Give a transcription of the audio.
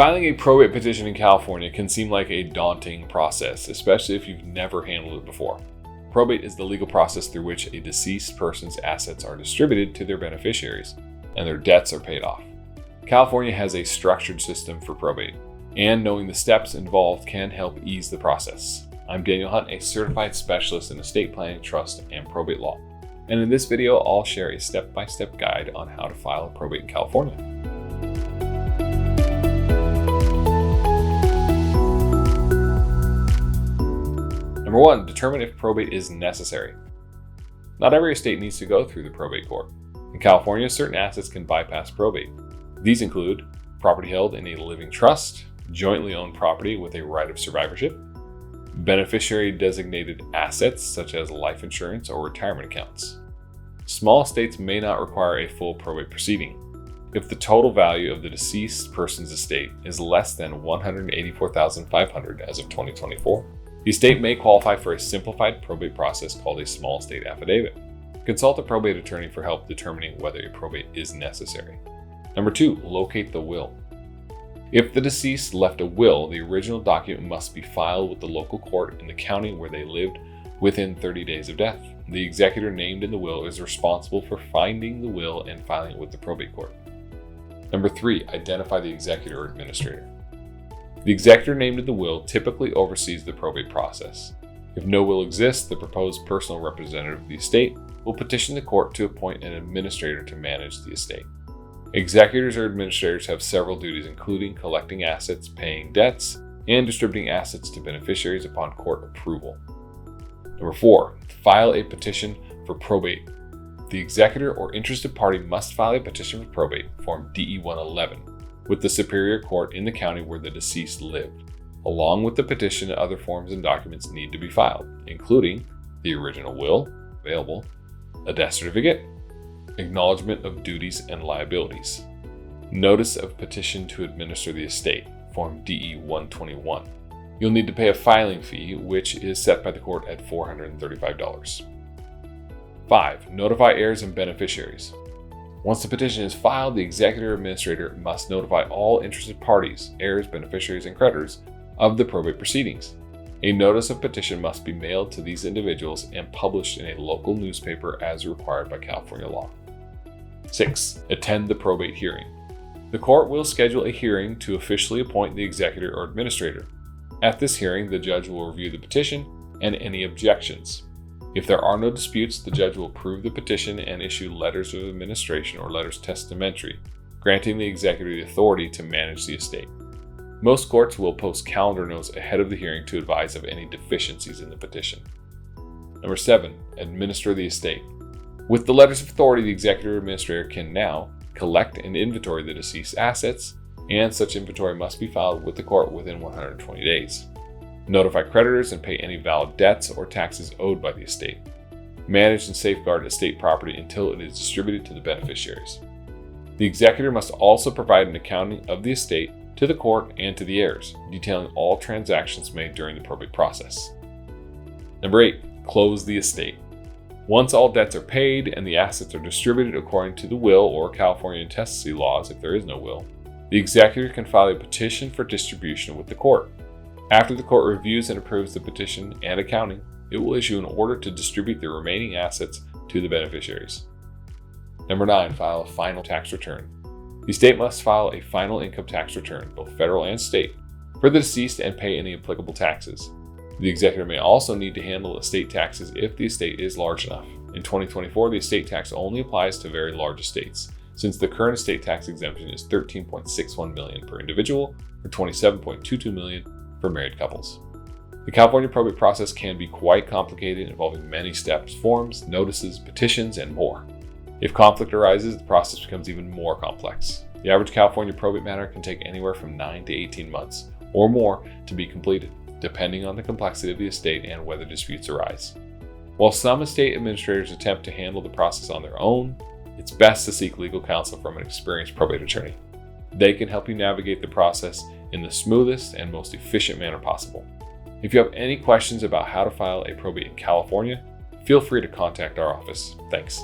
Filing a probate petition in California can seem like a daunting process, especially if you've never handled it before. Probate is the legal process through which a deceased person's assets are distributed to their beneficiaries, and their debts are paid off. California has a structured system for probate, and knowing the steps involved can help ease the process. I'm Daniel Hunt, a certified specialist in estate planning, trust, and probate law. And in this video, I'll share a step-by-step guide on how to file a probate in California. Number 1, determine if probate is necessary. Not every estate needs to go through the probate court. In California, certain assets can bypass probate. These include property held in a living trust, jointly owned property with a right of survivorship, beneficiary designated assets such as life insurance or retirement accounts. Small estates may not require a full probate proceeding. If the total value of the deceased person's estate is less than $184,500 as of 2024, the estate may qualify for a simplified probate process called a small estate affidavit. Consult a probate attorney for help determining whether a probate is necessary. Number 2, locate the will. If the deceased left a will, the original document must be filed with the local court in the county where they lived within 30 days of death. The executor named in the will is responsible for finding the will and filing it with the probate court. Number 3, identify the executor or administrator. The executor named in the will typically oversees the probate process. If no will exists, the proposed personal representative of the estate will petition the court to appoint an administrator to manage the estate. Executors or administrators have several duties, including collecting assets, paying debts, and distributing assets to beneficiaries upon court approval. Number 4, file a petition for probate. The executor or interested party must file a petition for probate, Form DE-111, with the Superior Court in the county where the deceased lived. Along with the petition, other forms and documents need to be filed, including the original will, available, a death certificate, acknowledgement of duties and liabilities, notice of petition to administer the estate, Form DE-121. You'll need to pay a filing fee, which is set by the court at $435. 5, notify heirs and beneficiaries. Once the petition is filed, the executor or administrator must notify all interested parties, heirs, beneficiaries, and creditors of the probate proceedings. A notice of petition must be mailed to these individuals and published in a local newspaper as required by California law. 6, attend the probate hearing. The court will schedule a hearing to officially appoint the executor or administrator. At this hearing, the judge will review the petition and any objections. If there are no disputes, the judge will approve the petition and issue letters of administration or letters testamentary, granting the executor the authority to manage the estate. Most courts will post calendar notes ahead of the hearing to advise of any deficiencies in the petition. Number 7, administer the estate. With the letters of authority, the executor or administrator can now collect and inventory the deceased assets, and such inventory must be filed with the court within 120 days. Notify creditors and pay any valid debts or taxes owed by the estate. Manage and safeguard estate property until it is distributed to the beneficiaries. The executor must also provide an accounting of the estate to the court and to the heirs, detailing all transactions made during the probate process. Number 8, close the estate. Once all debts are paid and the assets are distributed according to the will or California intestacy laws if there is no will, the executor can file a petition for distribution with the court. After the court reviews and approves the petition and accounting, it will issue an order to distribute the remaining assets to the beneficiaries. Number 9, file a final tax return. The estate must file a final income tax return, both federal and state, for the deceased and pay any applicable taxes. The executor may also need to handle estate taxes if the estate is large enough. In 2024, the estate tax only applies to very large estates, since the current estate tax exemption is $13.61 million per individual or $27.22 million for married couples. The California probate process can be quite complicated, involving many steps, forms, notices, petitions, and more. If conflict arises, the process becomes even more complex. The average California probate matter can take anywhere from 9 to 18 months or more to be completed, depending on the complexity of the estate and whether disputes arise. While some estate administrators attempt to handle the process on their own, it's best to seek legal counsel from an experienced probate attorney. They can help you navigate the process in the smoothest and most efficient manner possible. If you have any questions about how to file a probate in California, feel free to contact our office. Thanks.